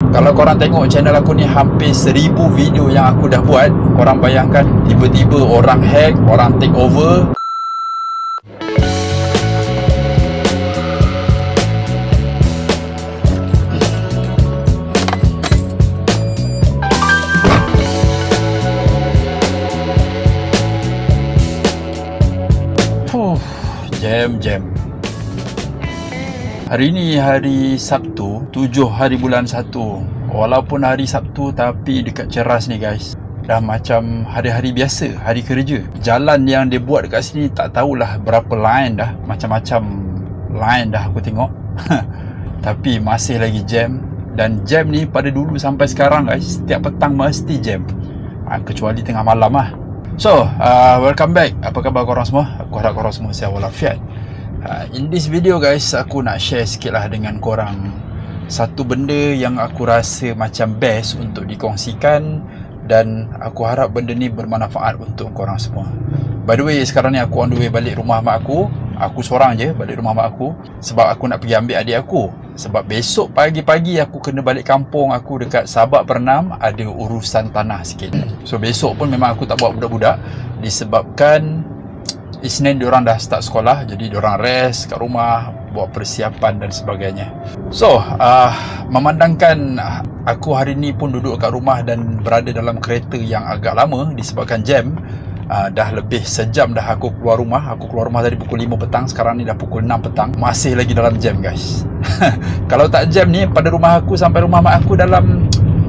Kalau korang tengok channel aku ni hampir 1000 video yang aku dah buat. Korang bayangkan tiba-tiba orang hack, orang take over. Jam. Hari ni hari Sabtu, 7 hari bulan 1. Walaupun hari Sabtu tapi dekat Ceras ni guys, dah macam hari-hari biasa, hari kerja. Jalan yang dia buat dekat sini tak tahulah berapa line dah, macam-macam line dah aku tengok. Tapi masih lagi jam. Dan jam ni pada dulu sampai sekarang guys, setiap petang mesti jam, kecuali tengah malam lah. So, welcome back. Apa khabar korang semua? Aku harap korang semua sihat walafiat. In this video guys, aku nak share sikit lah dengan korang satu benda yang aku rasa macam best untuk dikongsikan, dan aku harap benda ni bermanfaat untuk korang semua. By the way, sekarang ni aku on the way balik rumah mak aku. Aku seorang je balik rumah mak aku, sebab aku nak pergi ambil adik aku. Sebab besok pagi-pagi aku kena balik kampung aku dekat Sabak Bernam, ada urusan tanah sikit. So besok pun memang aku tak bawa budak-budak, disebabkan Isnin diorang dah start sekolah. Jadi diorang rest kat rumah, buat persiapan dan sebagainya. So memandangkan aku hari ni pun duduk kat rumah dan berada dalam kereta yang agak lama disebabkan jam. Dah lebih sejam dah aku keluar rumah. Aku keluar rumah tadi pukul 5 petang. Sekarang ni dah pukul 6 petang. Masih lagi dalam jam guys. Kalau tak jam ni, pada rumah aku sampai rumah mak aku dalam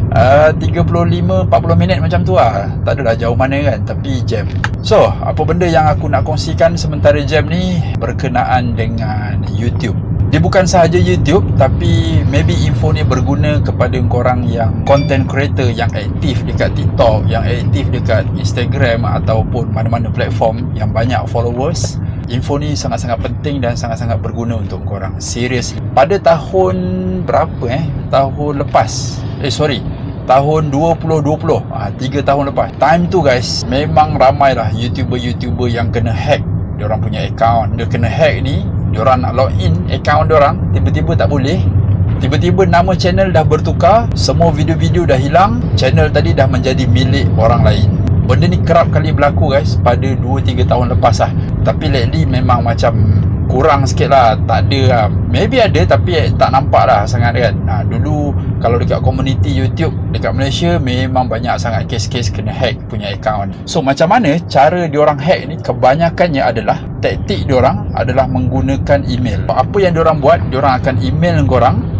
35-40 minit macam tu lah. Tak adalah jauh mana kan, tapi jam. So, apa benda yang aku nak kongsikan sementara jam ni berkenaan dengan YouTube. Dia bukan sahaja YouTube, tapi maybe info ni berguna kepada korang yang content creator, yang aktif dekat TikTok, yang aktif dekat Instagram ataupun mana-mana platform yang banyak followers. Info ni sangat-sangat penting dan sangat-sangat berguna untuk korang. Seriously. Pada tahun berapa tahun lepas, tahun 2020, 3 tahun lepas. Time tu guys, memang ramailah YouTuber yang kena hack diorang punya account. Dia kena hack ni, diorang nak login account diorang, tiba-tiba tak boleh. Tiba-tiba nama channel dah bertukar, semua video-video dah hilang, channel tadi dah menjadi milik orang lain. Benda ni kerap kali berlaku guys pada 2-3 tahun lepas lah. Tapi lately memang macam kurang sikit lah. Tak ada lah. Maybe ada tapi tak nampak lah sangat kan. Dulu kalau dekat community YouTube dekat Malaysia, memang banyak sangat kes-kes kena hack punya account. So macam mana cara diorang hack ni? Kebanyakannya adalah taktik diorang adalah menggunakan email. Apa yang diorang buat, diorang akan email korang.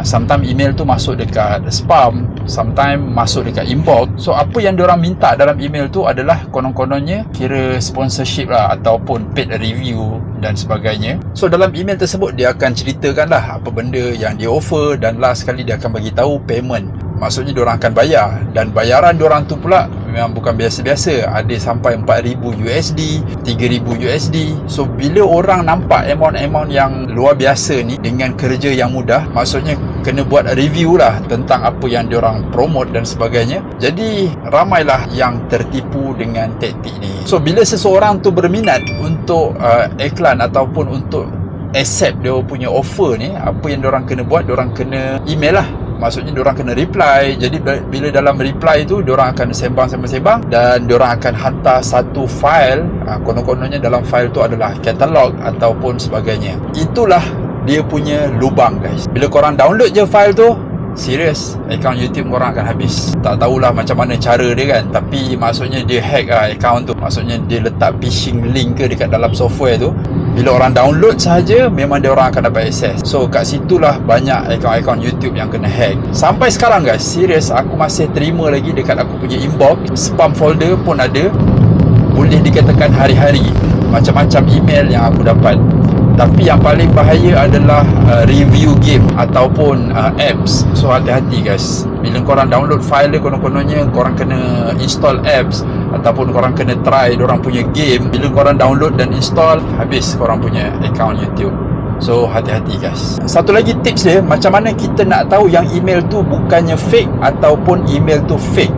Sometimes email tu masuk dekat spam, sometimes masuk dekat inbox. So apa yang diorang minta dalam email tu adalah konon-kononnya kira sponsorship lah, ataupun paid review dan sebagainya. So dalam email tersebut dia akan ceritakan lah apa benda yang dia offer, dan last sekali dia akan bagi tahu payment. Maksudnya diorang akan bayar, dan bayaran diorang tu pula memang bukan biasa-biasa. Ada sampai 4,000 USD, 3,000 USD. So bila orang nampak amount-amount yang luar biasa ni dengan kerja yang mudah, maksudnya kena buat review lah tentang apa yang diorang promote dan sebagainya. Jadi ramailah yang tertipu dengan taktik ni. So bila seseorang tu berminat untuk iklan ataupun untuk accept dia punya offer ni, apa yang diorang kena buat, diorang kena email lah. Maksudnya diorang kena reply. Jadi bila dalam reply tu, diorang akan sembang dan diorang akan hantar satu file. Konon-kononnya dalam file tu adalah katalog ataupun sebagainya. Itulah dia punya lubang guys. Bila korang download je file tu, serius, akaun YouTube korang akan habis. Tak tahulah macam mana cara dia kan, tapi maksudnya dia hack akaun tu. Maksudnya dia letak phishing link ke dekat dalam software tu. Bila orang download sahaja, memang dia orang akan dapat akses. So kat situlah banyak akaun-akaun YouTube yang kena hack. Sampai sekarang guys, serius, aku masih terima lagi dekat aku punya inbox. Spam folder pun ada. Boleh dikatakan hari-hari macam-macam email yang aku dapat. Tapi yang paling bahaya adalah review game ataupun apps. So hati-hati guys. Bila korang download file dia, konon-kononnya korang kena install apps ataupun korang kena try diorang punya game. Bila korang download dan install, habis korang punya account YouTube. So hati-hati guys. Satu lagi tips dia, macam mana kita nak tahu yang email tu bukannya fake ataupun email tu fake.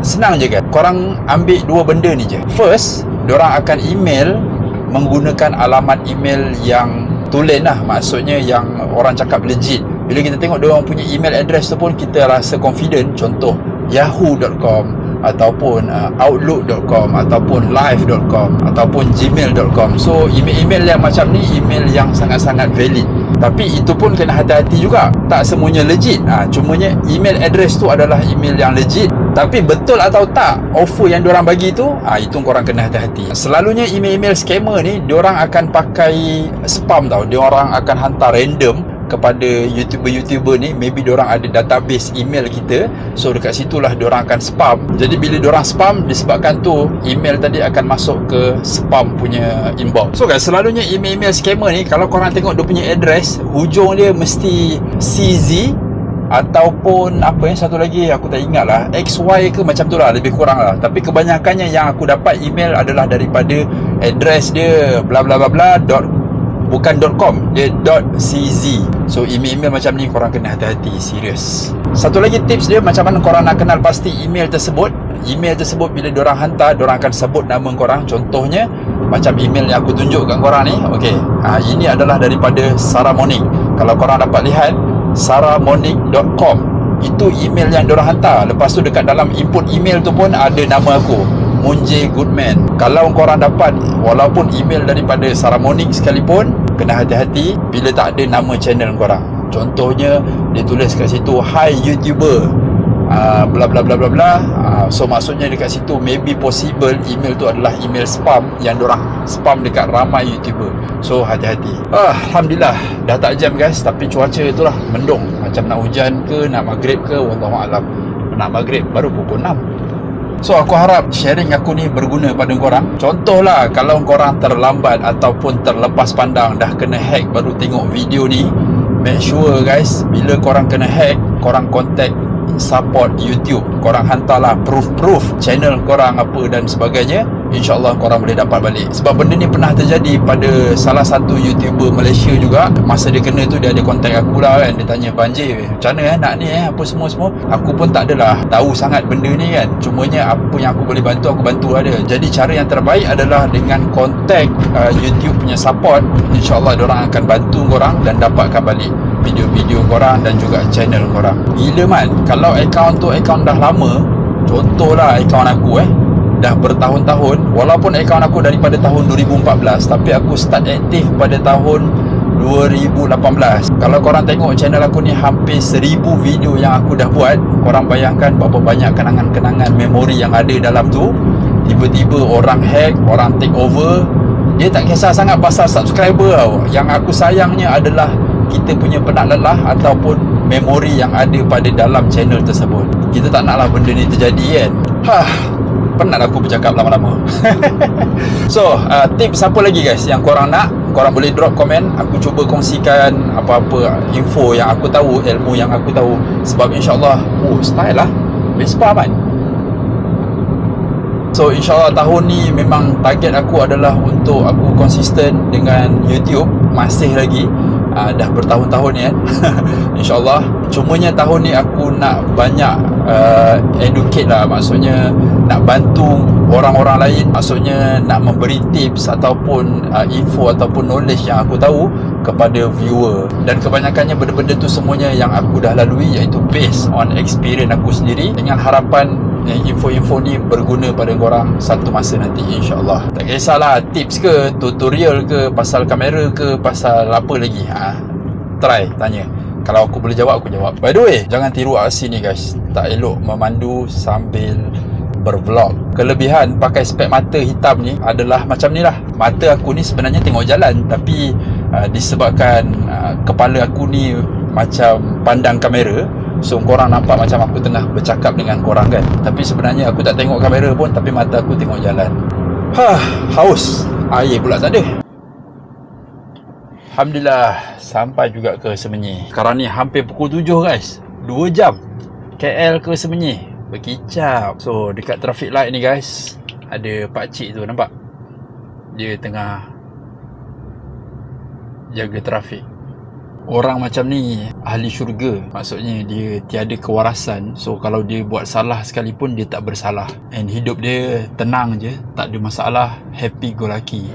Senang je kan. Korang ambil dua benda ni je. First, diorang akan email menggunakan alamat email yang tulen lah. Maksudnya yang orang cakap legit. Bila kita tengok diorang punya email address tu pun kita rasa confident. Contoh yahoo.com ataupun outlook.com ataupun live.com ataupun gmail.com. So email-email yang macam ni email yang sangat-sangat valid. Tapi itu pun kena hati-hati juga, tak semuanya legit. Cumanya email address tu adalah email yang legit. Tapi betul atau tak offer yang diorang bagi tu, itu korang kena hati-hati. Selalunya email-email scammer ni diorang akan pakai spam tau. Diorang akan hantar random kepada YouTuber-YouTuber ni. Maybe diorang ada database email kita, so dekat situlah diorang akan spam. Jadi bila diorang spam, disebabkan tu email tadi akan masuk ke spam punya inbox. So guys, selalunya email-email scammer ni, kalau korang tengok dia punya address, hujung dia mesti CZ ataupun apa yang satu lagi aku tak ingat lah, XY ke macam tu lah, lebih kurang lah. Tapi kebanyakannya yang aku dapat email adalah daripada address dia bla bla bla bla bukan .com, dia .cz. So email-email macam ni korang kena hati-hati, serius. Satu lagi tips dia, macam mana korang nak kenal pasti email tersebut. Email tersebut bila diorang hantar, diorang akan sebut nama korang. Contohnya macam email yang aku tunjuk kat korang ni. Okey, ini adalah daripada Sarah Monique. Kalau korang dapat lihat, sarahmonique.com, itu email yang diorang hantar. Lepas tu dekat dalam input email tu pun ada nama aku, Munje Goodman. Kalau korang dapat walaupun email daripada Sarah Monique sekalipun, kena hati-hati bila tak ada nama channel korang. Contohnya dia tulis kat situ, "Hi YouTuber bla bla bla bla bla." So maksudnya dekat situ maybe possible email tu adalah email spam yang diorang spam dekat ramai YouTuber. So hati-hati. Alhamdulillah dah tak jam guys, tapi cuaca itulah mendung, macam nak hujan ke nak maghrib ke, wallahualam. Nak maghrib baru pukul 6. So aku harap sharing aku ni berguna pada korang. Contohlah kalau korang terlambat ataupun terlepas pandang dah kena hack baru tengok video ni, make sure guys, bila korang kena hack, korang contact support YouTube. Korang hantarlah proof channel korang apa dan sebagainya. InsyaAllah korang boleh dapat balik. Sebab benda ni pernah terjadi pada salah satu YouTuber Malaysia juga. Masa dia kena tu, dia ada contact aku lah kan. Dia tanya, "Banjir macam mana nak ni apa semua-semua." Aku pun tak adalah tahu sangat benda ni kan. Cumanya apa yang aku boleh bantu, aku bantu ada. Jadi cara yang terbaik adalah dengan contact YouTube punya support. InsyaAllah diorang akan bantu korang dan dapatkan balik video-video korang dan juga channel korang. Gila man, kalau akaun tu akaun dah lama, contohlah akaun aku dah bertahun-tahun, walaupun akaun aku daripada tahun 2014, tapi aku start aktif pada tahun 2018. Kalau korang tengok channel aku ni, hampir 1000 video yang aku dah buat. Korang bayangkan berapa banyak kenangan-kenangan memori yang ada dalam tu. Tiba-tiba orang hack, orang take over. Dia tak kisah sangat pasal subscriber tau. Yang aku sayangnya adalah kita punya penat lelah ataupun memori yang ada pada dalam channel tersebut. Kita tak naklah benda ni terjadi kan. Penat aku bercakap lama-lama. So tips apa lagi guys yang korang nak, korang boleh drop komen. Aku cuba kongsikan apa-apa info yang aku tahu, ilmu yang aku tahu. Sebab insyaAllah style lah Vespa man. So insyaAllah tahun ni memang target aku adalah untuk aku konsisten dengan YouTube. Masih lagi dah bertahun-tahun ni kan. InsyaAllah. Cumanya tahun ni aku nak banyak educate lah. Maksudnya nak bantu orang-orang lain. Maksudnya nak memberi tips ataupun info ataupun knowledge yang aku tahu kepada viewer. Dan kebanyakannya benda-benda tu semuanya yang aku dah lalui, iaitu based on experience aku sendiri, dengan harapan info-info ni berguna pada korang satu masa nanti insyaAllah. Tak kisahlah tips ke, tutorial ke, pasal kamera ke, pasal apa lagi, try tanya. Kalau aku boleh jawab, aku jawab. By the way, jangan tiru aksi ni guys. Tak elok memandu sambil bervlog. Kelebihan pakai spek mata hitam ni adalah macam ni lah. Mata aku ni sebenarnya tengok jalan, tapi disebabkan kepala aku ni macam pandang kamera, so korang nampak macam aku tengah bercakap dengan korang kan. Tapi sebenarnya aku tak tengok kamera pun, tapi mata aku tengok jalan. Haus. Air pula tak ada. Alhamdulillah sampai juga ke Semenyih. Sekarang ni hampir pukul 7 guys. 2 jam KL ke Semenyih berkicap. So dekat traffic light ni guys, ada pakcik tu, nampak? Dia tengah jaga trafik. Orang macam ni ahli syurga. Maksudnya dia tiada kewarasan. So kalau dia buat salah sekalipun, dia tak bersalah. And hidup dia tenang je, tak ada masalah, happy go lucky.